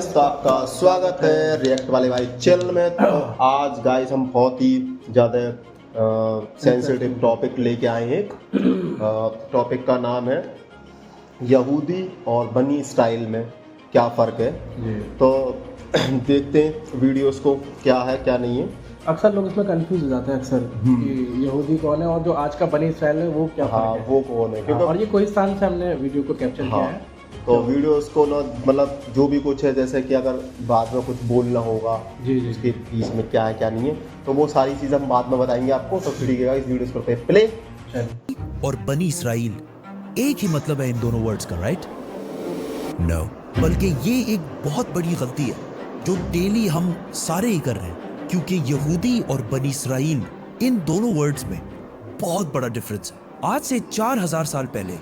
Guys, तो आपका स्वागत है रिएक्ट वाले भाई चैनल में। तो आज गाइस हम बहुत ही ज़्यादा सेंसिटिव टॉपिक लेके आए हैं। टॉपिक का नाम है यहूदी और बनी इस्राइल में क्या फ़र्क है। तो देखते हैं वीडियोस को, क्या है क्या नहीं है। अक्सर लोग इसमें कंफ्यूज हो जाते हैं अक्सर कि यहूदी कौन है और जो आज का बनी इसराइल है वो क्या हाँ, फर्क है। वो कौन है, क्योंकि और ये कोहिस्तान से हमने वीडियो को कैप्चर किया है। तो वीडियोस को ना, मतलब जो भी कुछ है, जैसे कि अगर बाद में कुछ बोलना होगा जी जी उसके बीच में क्या है क्या नहीं है, तो वो सारी चीज़ हम बाद में बताएंगे आपको। तो ठीक है इस वीडियो पर प्ले। और बनी इसराइल एक ही मतलब है इन दोनों वर्ड्स का, राइट? नो, बल्कि ये एक बहुत बड़ी गलती है जो डेली हम सारे ही कर रहे हैं, क्योंकि यहूदी और बनी इसराइल इन दोनों वर्ड्स में बहुत बड़ा डिफरेंस है। आज से 4000 साल पहले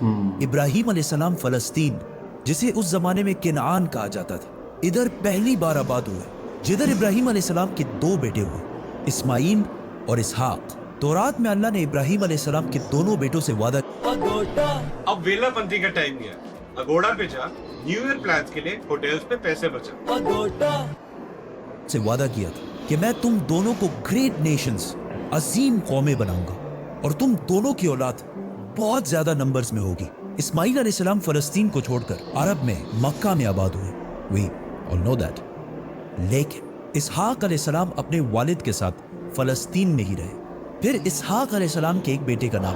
इब्राहिम अलैहिस्सलाम फलस्तीन, जिसे उस जमाने में किनान कहा जाता था, इधर पहली बार आबाद हुए, जिधर इब्राहिम अलैहिस्सलाम के 2 बेटे हुए, इस्माइल और इसहाक। तौरात में अल्लाह ने इब्राहिम अलैहिस्सलाम के दोनों बेटों से वादा अब वेलापंथी का टाइम नहीं है। अगोड़ा पे जा, न्यू ईयर प्लान्स के लिए होटल्स पे पैसे बचा। से वादा किया था कि मैं तुम दोनों को ग्रेट नेशंस, अजीम कौमें बनाऊंगा और तुम दोनों की औलाद बहुत ज्यादा नंबर्स में होगी। इस्माइल अलैहिस्सलाम फलस्तीन को छोड़कर अरब में मक्का में आबाद हुए, वी ऑल नो दैट। लेकिन इसहाक अलैहिस्सलाम अपने वालिद के साथ फलस्तीन में ही रहे। फिर इसहाक अलैहिस्सलाम के एक बेटे का नाम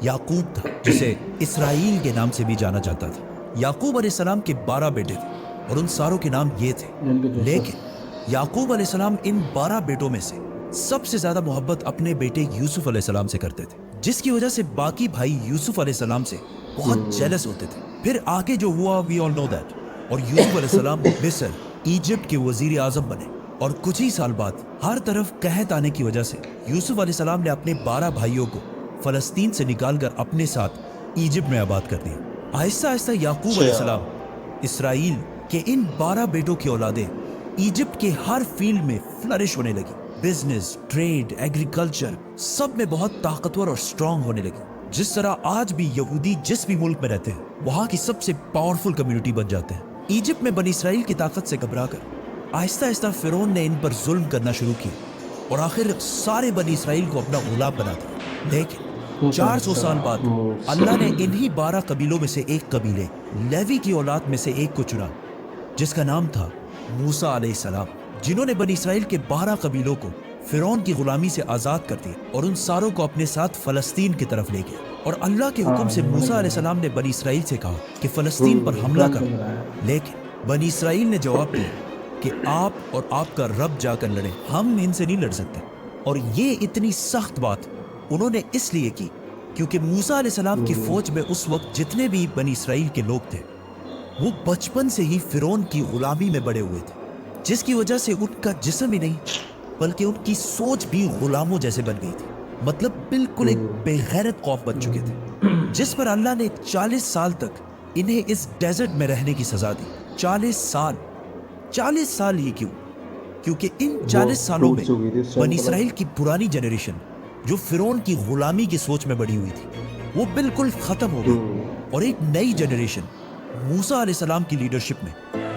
याकूब था, जिसे इसराइल के नाम से भी जाना जाता था। याकूब अलैहिस्सलाम के 12 बेटे थे और उन सारों के नाम ये थे। लेकिन याकूब अलैहिस्सलाम इन 12 बेटों में से सबसे ज्यादा मोहब्बत अपने बेटे यूसुफ अलैहिस्सलाम से करते थे, जिसकी वजह से बाकी भाई यूसुफ अलैहिस्सलाम से बहुत जेलस होते थे। फिर आगे जो हुआ वी ऑल नो दैट, और यूसुफ अलैहिस्सलाम मिस्र, इजिप्ट के वजीर आजम बने। और कुछ ही साल बाद हर तरफ कहत आने की वजह से यूसुफ अलैहिस्सलाम ने अपने 12 भाइयों को फलस्तीन से निकालकर अपने साथ इजिप्ट में आबाद कर दिया। आहिस्ता आहिस्ता याकूब अलैहिस्सलाम इसराइल के इन 12 बेटों की औलादें इजिप्ट के हर फील्ड में फ्लरिश होने लगी। बिजनेस, ट्रेड, एग्रीकल्चर, सब में बहुत ताकतवर और स्ट्रांग होने लगी। जिस तरह आज भी यहूदी जिस भी मुल्क में रहते हैं, वहां की सबसे पावरफुल कम्युनिटी बन जाते हैं। इजिप्ट में बनी इसराइल की ताकत से घबराकर आहिस्ता आहिस्ता फिरौन ने इन पर जुल्म करना शुरू किया और आखिर सारे बनी इसराइल को अपना गुलाम बना दिया। लेकिन 400 साल बाद अल्लाह ने इन्हीं 12 कबीलों में से एक कबीले, लेवी की औलाद में से एक को चुना, जिसका नाम था मूसा अलैहिस्सलाम, जिन्होंने बनी इसराइल के 12 कबीलों को फिरौन की गुलामी से आजाद कर दिया और उन सारों को अपने साथ फलस्तीन की तरफ ले गए। और अल्लाह के हुक्म से मूसा अलैहिस्सलाम ने बनी इसराइल से कहा कि फलस्तीन पर हमला कर। लेकिन बनी इसराइल ने जवाब दिया कि आप और आपका रब जाकर लड़े, हम इनसे नहीं लड़ सकते। और ये इतनी सख्त बात उन्होंने इसलिए की क्योंकि मूसा अलैहिस्सलाम की फौज में उस वक्त जितने भी बनी इसराइल के लोग थे, वो बचपन से ही फिरौन की गुलामी में बड़े हुए थे, जिसकी वजह से उनका जिस्म ही नहीं बल्कि उनकी सोच भी गुलामों जैसे बन गई थी। मतलब बिल्कुल एक बेगैरत कौम बन चुके थे, जिस पर अल्लाह ने 40 साल तक इन्हें इस डेजर्ट में रहने की सजा दी। 40 साल ही क्यों? क्योंकि इन 40 सालों में बनी इसराइल की पुरानी जनरेशन, जो फिरौन की गुलामी की सोच में बड़ी हुई थी, वो बिल्कुल खत्म हो गई और एक नई जनरेशन मूसा अलैहिस्सलाम की लीडरशिप में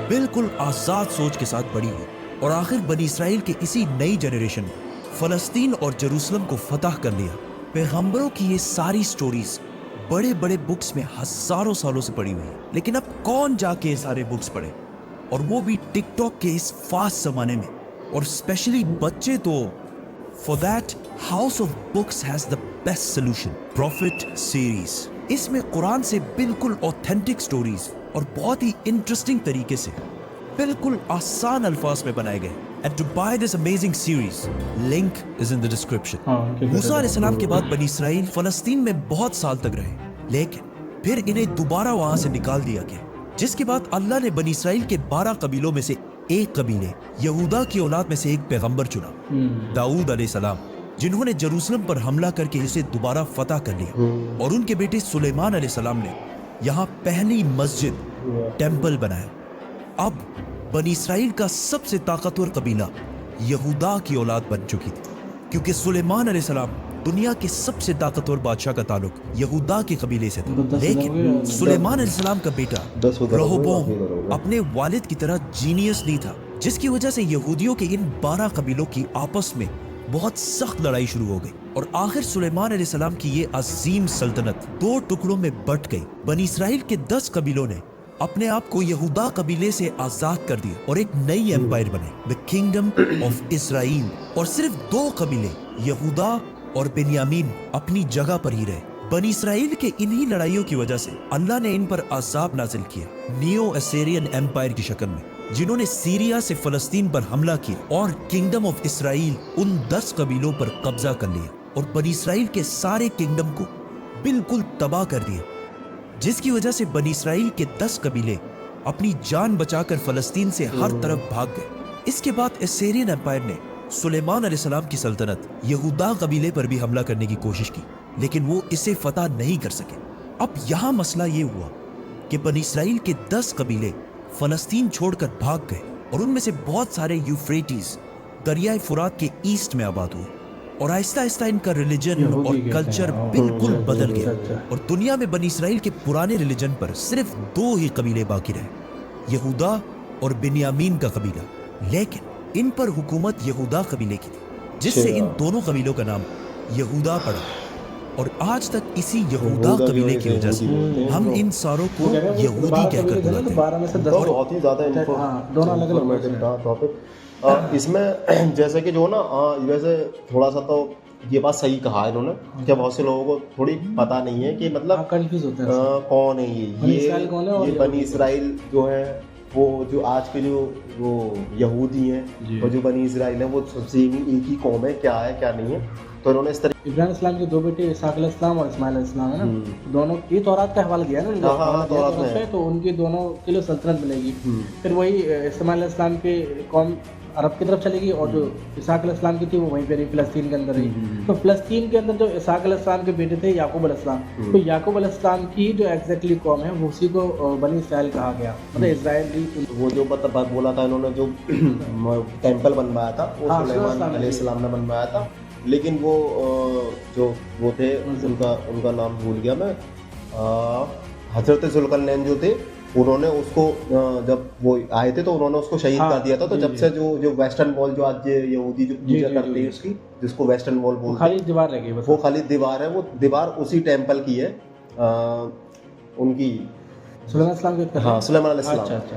बिल्कुल आजाद सोच के साथ बड़ी हुई। और आखिर बनी इसराइल के इसी नई जनरेशन ने फलस्तीन और जेरूसलम को फतह कर लिया। पैगंबरों की ये सारी स्टोरीज बड़े बड़े बुक्स में हजारों सालों से पड़ी हुई है, लेकिन अब कौन जाके ये सारे बुक्स पढ़े, और वो भी टिकटॉक के इस फास्ट जमाने में, और स्पेशली बच्चे तो। For that house of books has the best solution, profit series. इसमें कुरान से बिल्कुल ऑथेंटिक स्टोरीज और बहुत ही इंटरेस्टिंग तरीके से बिल्कुल आसान अल्फाज में बनाए गए। And to buy this amazing series, link is in the description. मूसा अलैहिस्सलाम के बाद बनी इसराइल फलस्तीन में बहुत साल तक रहे, लेकिन फिर इन्हें दोबारा वहां से निकाल दिया गया, जिसके बाद अल्लाह ने बनी इसराइल के 12 कबीलों में से एक कबीले यहूदा की औलाद में से एक पैगंबर चुना, दाऊद अलैहिस्सलाम, जिन्होंने जेरूसलम पर हमला करके इसे दोबारा फतह कर लिया। और उनके बेटे सुलेमान अलैहिस्सलाम ने यहाँ पहली मस्जिद, टेम्पल बनाया। अब बनी इसराइल का सबसे ताकतवर कबीला यहूदा की औलाद बन चुकी थी, क्योंकि सुलेमान अलैहिस्सलाम दुनिया के सबसे ताकतवर बादशाह का ताल्लुक यहूदा के कबीले से था, उनको 10 लेकिन हो गए। सुलेमान अलैहिस्सलाम का बेटा 10 उधर हो गए, रहोबोम बाकी इधर हो गए। अपने वालिद की तरह जीनियस नहीं था, जिसकी वजह से यहूदियों के इन 12 कबीलों की आपस में बहुत सख्त लड़ाई शुरू हो गई और आखिर सुलेमान अलैहिस्सलाम की ये अजीम सल्तनत 2 टुकड़ों में बट गई। बनी इसराइल के 10 कबीलों ने अपने आप को यहूदा कबीले से आजाद कर दिया और एक नई एम्पायर बने, द किंगडम ऑफ इसराइल। और सिर्फ 2 कबीले यहूदा और बेन्यामीन अपनी जगह पर ही रहे। बनी इसराइल के इन्हीं लड़ाइयों की वजह से अल्लाह ने इन पर अजाब नाजिल किया नियो असेरियन एम्पायर की शक्ल में, जिन्होंने सीरिया से फलस्तीन पर हमला किया और किंगडम ऑफ इसराइल उन 10 कबीलों पर कब्जा कर लिया और बनी इसराइल के सारे किंगडम को बिल्कुल तबाह कर दिया, जिसकी वजह से बनी इसराइल के 10 कबीले अपनी जान बचाकर फलस्तीन से हर तरफ भाग गए। इसके बाद असेरियन एम्पायर ने सुलेमान अलैहिस्सलाम की सल्तनत यहूदा कबीले पर भी हमला करने की कोशिश की, लेकिन वो इसे फतह नहीं कर सके। अब यहाँ मसला ये हुआ कि बनी इसराइल के 10 कबीले फलस्तीन छोड़कर भाग गए और उनमें से बहुत सारे यूफ्रेटिस दरियाए फुरात के ईस्ट में आबाद हुए और आहिस्ता आहिस्ता इनका रिलीजन यहूदी और कहते कल्चर हैं। बिल्कुल बदल गया अच्छा। और दुनिया में बनी इसराइल के पुराने रिलीजन पर सिर्फ 2 ही कबीले बाकी रहे, यहूदा और बिन्यामीन का कबीला। लेकिन इन पर हुकूमत यहूदा कबीले की थी, जिससे इन दोनों कबीलों का नाम यहूदा पड़ा और आज तक इसी यहूदा यहूदा कबीले की की वजह से हम इन सारों को यहूदी कहकर बुलाते हैं। 12 में से 10 तो बहुत ही ज़्यादा हाँ, दोनों अलग-अलग informative था टॉपिक। इसमें जैसे कि जो ना वैसे थोड़ा सा तो ये बात सही कहा है इन्होंने कि बहुत से लोगों को थोड़ी पता नहीं है कि मतलब कंफ्यूज होते हैं। कौन है बनी ये इसराइल कौन है और ये बनी इसराइल जो है वो जो आज के जो वो यहूदी हैं और जो बनी इसराइल है वो सबसे एक ही कौम है, क्या है क्या नहीं है। तो इन्होंने इस तरह इब्राहिम इस्लाम के 2 बेटे इसाक अलैहिस्सलाम और इस्माइल अलैहिस्सलाम है ना, दोनों ये तौरात का हवाला दिया है ना, हाँ, तौरात में है। तो उनकी दोनों के लिए सल्तनत मिलेगी। फिर वही इस्माइल अलैहिस्सलाम के कौम अरब की तरफ चलेगी और जो इसाक अलैहिस्सलाम की थी वो वहीं पे रही, फिलिस्तीन के अंदर रही। तो फिलिस्तीन के अंदर जो इसाक अलैहिस्सलाम के बेटे थे याकूब अलैहिस्सलाम, तो याकूब अलैहिस्सलाम की जो एग्जैक्टली कौम है वो उसी को बनी इसराइल कहा गया, मतलब इजराइली। वो जो मतलब बोला था इन्होंने जो टेंपल बनवाया था वो हाँ, सुलेमान अलैहिस्सलाम ने बनवाया था, लेकिन वो जो वो थे उनका नाम भूल गया मैं, हजरत जुल्करनैन जो थे उन्होंने उसको जब वो आए थे तो उन्होंने उसको शहीद कर दिया था। तो जब से जो वेस्टर्न वॉल जो आज यहूदी जो पूजा करते हैं उसकी, जिसको वेस्टर्न वॉल बोलते हैं, खाली दीवार रह गई बस, वो खाली दीवार है, वो दीवार उसी टेंपल की है उनकी सुलेमान अलैहिस्सलाम के। हाँ, सुलेमान अलैहिस्सलाम। अच्छा अच्छा।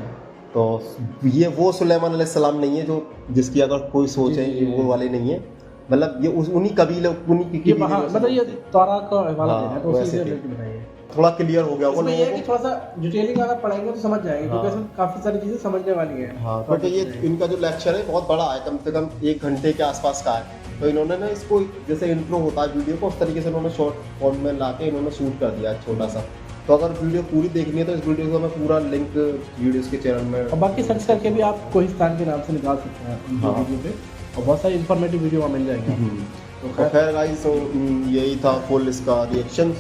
तो ये वो सुलेमान अलैहिस्सलाम नहीं है जो जिसकी अगर कोई सोच है ये वो वाले नहीं है, मतलब ये उन्हीं कबीले उन्हीं की मतलब ये तौरात का हवाला हाँ, देना है तो उसी वैसे से थे। रिलेटेड बताइए। थोड़ा क्लियर हो गया वो इसमें ये है लोगों कि को। थोड़ा सा डिटेलिंग अगर पढ़ाएंगे तो समझ जाएंगे, क्योंकि इसमें काफी सारी चीजें समझने वाली है। हाँ, बट ये इनका जो लेक्चर है बहुत बड़ा है, कम से कम 1 घंटे के आसपास का है। तो इन्होंने ना इसको जैसे इंट्रो होता है वीडियो को उस तरीके से इन्होंने शॉर्ट फॉर्म में ला के इन्होंने शूट कर दिया छोटा सा। तो अगर वीडियो पूरी देखनी है तो इस वीडियो को मैं पूरा लिंक वीडियोस के चैनल में और बाकी सर्च करके भी आप कोहिस्तान के नाम से निकाल सकते हैं उनकी वीडियो पे, और बहुत सारी इन्फॉर्मेटिव वीडियो वहाँ मिल जाएगी। तो खैर गाइस, तो यही था फुल इसका रिएक्शन।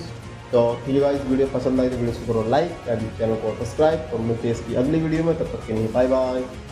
तो ठीक है गाइस, वीडियो पसंद आई तो वीडियो को करो लाइक एंड चैनल को सब्सक्राइब और मिलते हैं इसकी अगली वीडियो में, तब तक के लिए बाय बाय।